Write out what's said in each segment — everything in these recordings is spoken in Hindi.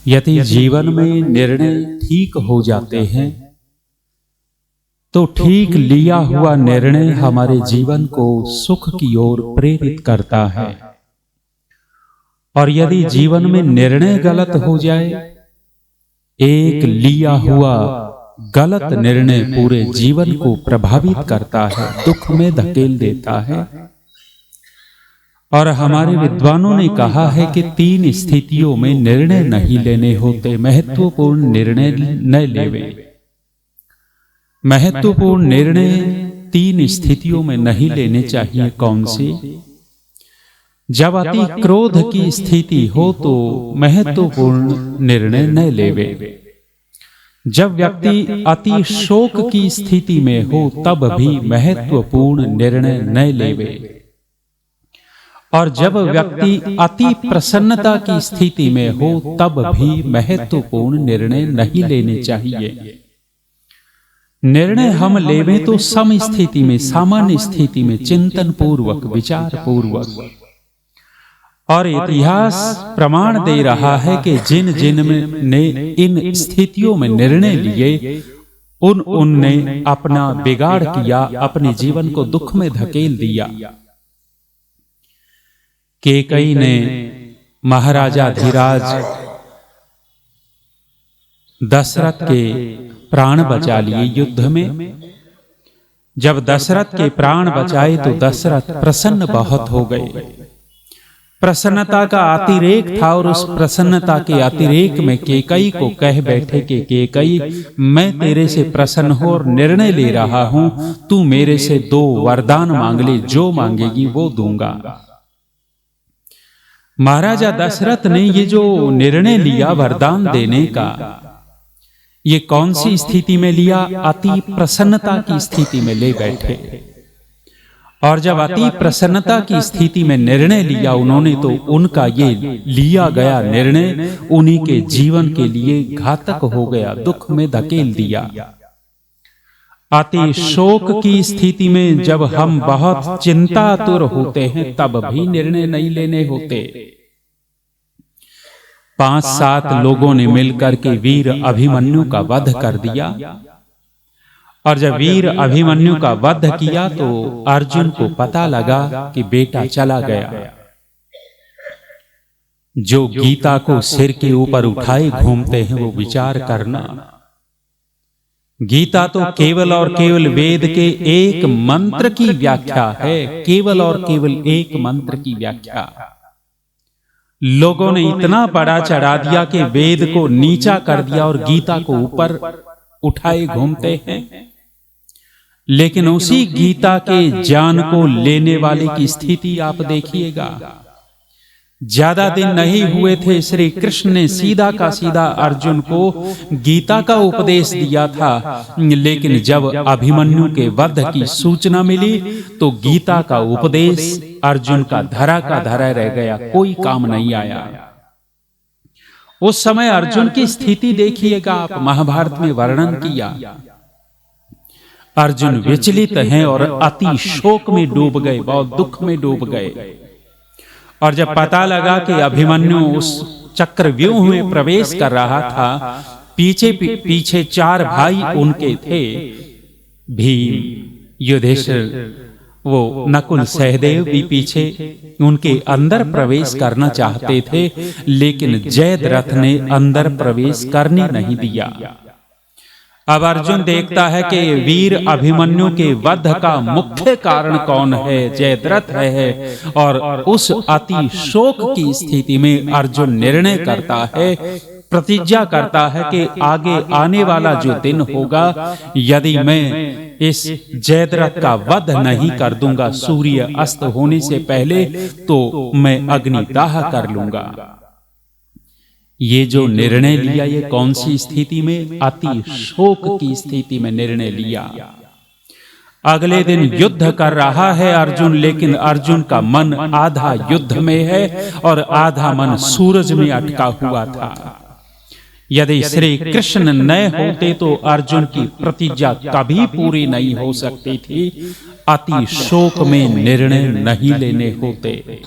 यदि जीवन में निर्णय ठीक हो जाते हैं तो ठीक लिया हुआ निर्णय हमारे जीवन को सुख की ओर प्रेरित करता है। और यदि जीवन में निर्णय गलत हो जाए, एक लिया हुआ गलत निर्णय पूरे जीवन को प्रभावित करता है, दुख में धकेल देता है। और हमारे विद्वानों ने कहा है कि 3 स्थितियों में निर्णय नहीं लेने होते। महत्वपूर्ण निर्णय न लेवे। महत्वपूर्ण निर्णय 3 स्थितियों में नहीं लेने चाहिए। कौन सी? जब अति क्रोध की स्थिति हो तो महत्वपूर्ण निर्णय न लेवे। जब व्यक्ति अति शोक की स्थिति में हो तब भी महत्वपूर्ण निर्णय न लेवे। और जब व्यक्ति अति प्रसन्नता की स्थिति में हो तब भी महत्वपूर्ण निर्णय नहीं लेने चाहिए। निर्णय हम लेवें तो सम स्थिति में, सामान्य स्थिति में, चिंतन पूर्वक, विचार पूर्वक। और इतिहास प्रमाण दे रहा है कि जिन जिन ने इन स्थितियों में निर्णय लिए उनने अपना बिगाड़ किया, अपने जीवन को दुख में धकेल दिया। कैकेयी ने महाराजा धीराज दशरथ के प्राण बचा लिए युद्ध में। जब दशरथ के प्राण बचाए तो दशरथ प्रसन्न बहुत हो गए। प्रसन्नता का अतिरेक था और उस प्रसन्नता के अतिरेक में कैकेयी को कह बैठे कि कैकेयी, मैं तेरे से प्रसन्न हो और निर्णय ले रहा हूं, तू मेरे से 2 वरदान मांग ले, जो मांगेगी वो दूंगा। महाराजा दशरथ ने ये जो निर्णय लिया वरदान देने का, ये कौन सी स्थिति में लिया? अति प्रसन्नता की स्थिति में ले बैठे। और जब अति प्रसन्नता की स्थिति में निर्णय लिया उन्होंने, तो उनका ये लिया गया निर्णय उन्हीं के जीवन के लिए घातक हो गया, दुख में धकेल दिया। अति शोक की स्थिति में जब हम बहुत चिंतातुर होते हैं तब भी निर्णय नहीं लेने होते। 5-7 लोगों ने मिलकर के वीर अभिमन्यु का वध कर दिया। और जब वीर अभिमन्यु का वध किया तो अर्जुन को पता लगा कि बेटा चला गया। जो गीता को सिर के ऊपर उठाए घूमते हैं वो विचार करना। गीता तो केवल और केवल वेद के एक मंत्र की व्याख्या है, केवल और केवल एक मंत्र की व्याख्या। लोगों ने इतना बड़ा चढ़ा दिया कि वेद को नीचा कर दिया और गीता को ऊपर उठाए घूमते हैं। लेकिन उसी गीता के ज्ञान को लेने वाले की स्थिति आप देखिएगा। ज्यादा दिन नहीं हुए थे, श्री कृष्ण ने सीधा का सीधा अर्जुन को गीता का उपदेश दिया था। लेकिन जब अभिमन्यु के वध की सूचना मिली तो गीता का उपदेश अर्जुन का धरा रह गया, कोई काम नहीं आया। उस समय अर्जुन की स्थिति देखिएगा आप, महाभारत में वर्णन किया। अर्जुन विचलित हैं और अति शोक में डूब गए, बहुत दुख में डूब गए। और जब पता लगा कि अभिमन्यु उस चक्रव्यूह में प्रवेश कर रहा था, पीछे 4 भाई उनके थे, भीम, युधिष्ठिर, वो नकुल, सहदेव भी पीछे उनके अंदर प्रवेश करना चाहते थे, लेकिन जयद्रथ ने अंदर प्रवेश करने नहीं दिया। अब अर्जुन देखता है कि वीर अभिमन्यु के वध का मुख्य कारण कौन है? जयद्रथ है। और उस अति शोक की स्थिति में अर्जुन निर्णय करता है, प्रतिज्ञा करता है कि आगे आने वाला जो दिन होगा, यदि मैं इस जयद्रथ का वध नहीं कर दूंगा सूर्य अस्त होने से पहले, तो मैं अग्निदाह कर लूंगा। ये जो निर्णय लिया, ये कौन सी स्थिति में? अति शोक की स्थिति में निर्णय लिया। अगले दिन युद्ध कर रहा है अर्जुन, लेकिन अर्जुन का मन आधा युद्ध में है और आधा मन सूरज में अटका हुआ था। यदि श्री कृष्ण न होते तो अर्जुन की प्रतिज्ञा कभी पूरी नहीं हो सकती थी। अति शोक में निर्णय नहीं लेने होते।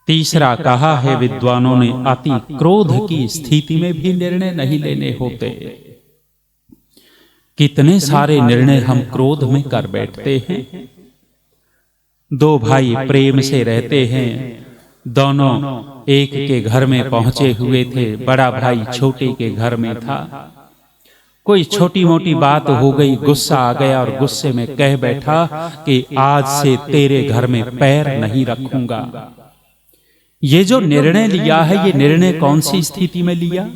तीसरा कहा है विद्वानों ने, अति क्रोध की स्थिति में भी निर्णय नहीं लेने होते। कितने सारे निर्णय हम क्रोध में कर बैठते हैं। दो भाई प्रेम से रहते हैं, दोनों एक के घर में पहुंचे हुए थे। बड़ा भाई छोटे के घर में था। कोई छोटी मोटी बात हो गई, गुस्सा आ गया और गुस्से में कह बैठा कि आज से तेरे घर में पैर नहीं रखूंगा। ये जो निर्णय लिया है, ये निर्णय कौन सी स्थिति में लिया?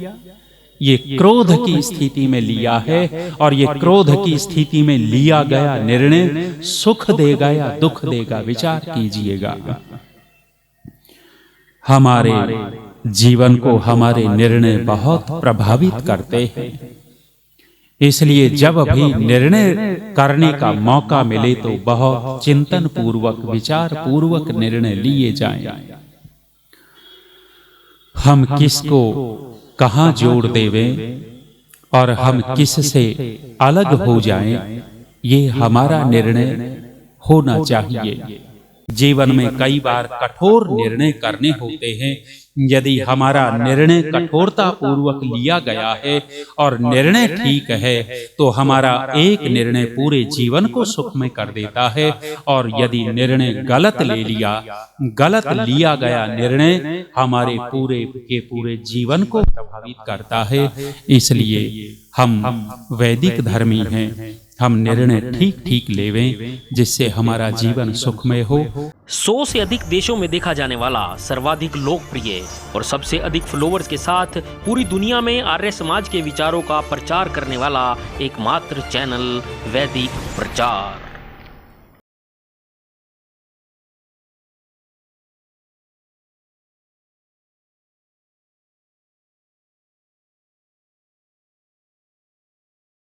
ये क्रोध की स्थिति में लिया है। और ये क्रोध की स्थिति में लिया गया निर्णय सुख देगा या दुख देगा, विचार कीजिएगा। हमारे जीवन को हमारे निर्णय बहुत प्रभावित करते हैं। इसलिए जब भी निर्णय करने का मौका मिले तो बहुत चिंतन पूर्वक, विचार पूर्वक निर्णय लिए जाएं। हम किसको कहां जोड़ देवें और हम किससे अलग हो जाएं, ये हमारा निर्णय होना चाहिए। जीवन में कई बार कठोर निर्णय करने होते हैं। यदि हमारा निर्णय कठोरता पूर्वक लिया गया है और निर्णय ठीक है, तो हमारा एक निर्णय पूरे जीवन को सुखमय कर देता है। और यदि निर्णय गलत ले लिया, गलत लिया गया निर्णय हमारे पूरे के पूरे जीवन को प्रभावित करता है। इसलिए हम वैदिक धर्मी हैं। हम निर्णय ठीक ठीक लेवें, जिससे हमारा जीवन सुखमय हो। 100 से अधिक देशों में देखा जाने वाला, सर्वाधिक लोकप्रिय और सबसे अधिक फॉलोअर्स के साथ पूरी दुनिया में आर्य समाज के विचारों का प्रचार करने वाला एकमात्र चैनल वैदिक प्रचार।